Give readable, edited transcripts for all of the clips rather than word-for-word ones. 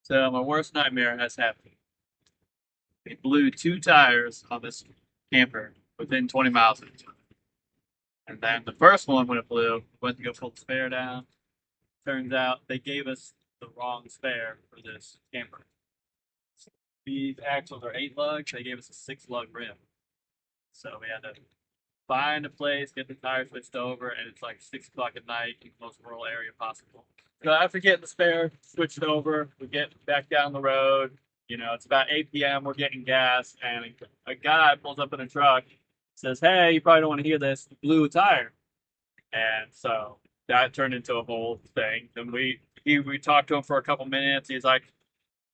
So my worst nightmare has happened. They blew two tires on this camper within 20 miles of each other. And then the first one, when it blew, went to go pull the spare down. Turns out they gave us the wrong spare for this camper. These axles are 8 lug. They gave us a 6 lug rim. So we had to find a place, get the tires switched over, and it's like 6 o'clock at night in the most rural area possible. So after getting the spare switched over, we get back down the road. It's about 8 p.m. We're getting gas, and a guy pulls up in a truck, says, "Hey, you probably don't want to hear this. Blew a tire." And so that turned into a whole thing. And we talked to him for a couple minutes. He's like,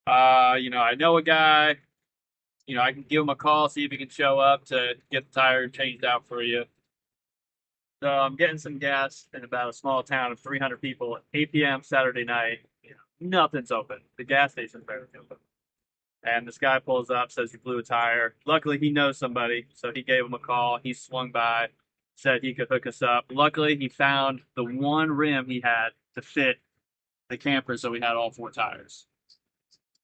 I know a guy. I can give him a call, see if he can show up to get the tire changed out for you. So I'm getting some gas in about a small town of 300 people at 8 p.m. Saturday night. Nothing's open. The gas station's barely open. And this guy pulls up, says he blew a tire. Luckily, he knows somebody, so he gave him a call. He swung by, said he could hook us up. Luckily, he found the one rim he had to fit the camper, so we had all four tires.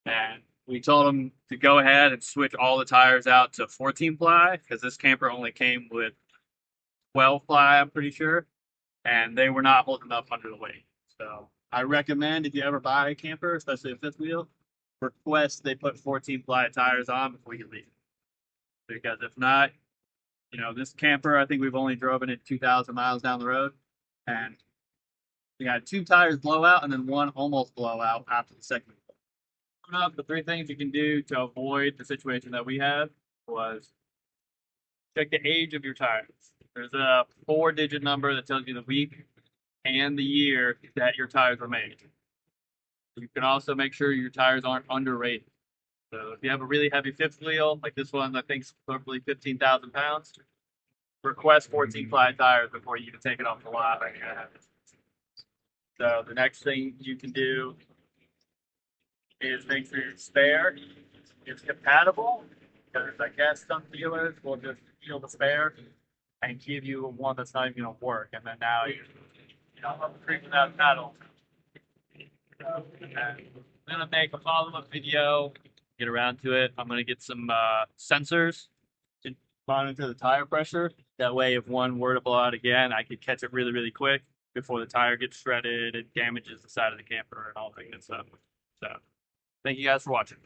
And we told him to go ahead and switch all the tires out to 14 ply because this camper only came with 12 ply, I'm pretty sure, and they were not holding up under the weight. So I recommend if you ever buy a camper, especially a fifth wheel, request they put 14 ply tires on before you leave. Because if not, this camper, I think we've only driven it 2,000 miles down the road, and we had two tires blow out and then one almost blow out after the second. Up the three things you can do to avoid the situation that we had was check the age of your tires. There's a 4-digit number that tells you the week and the year that your tires were made. You can also make sure your tires aren't underrated. So if you have a really heavy fifth wheel, like this one, I think is roughly 15,000 pounds, request 14 ply tires before you can take it off the lot. So the next thing you can do is make sure your spare is compatible, because I guess some dealers will just steal the spare and give you one that's not even going to work, and then now I'm freaking out paddle. I'm gonna make a follow-up video, get around to it. I'm gonna get some sensors to monitor the tire pressure. That way, if one were to blow out again, I could catch it really, really quick before the tire gets shredded and damages the side of the camper and all that good stuff. So, thank you guys for watching.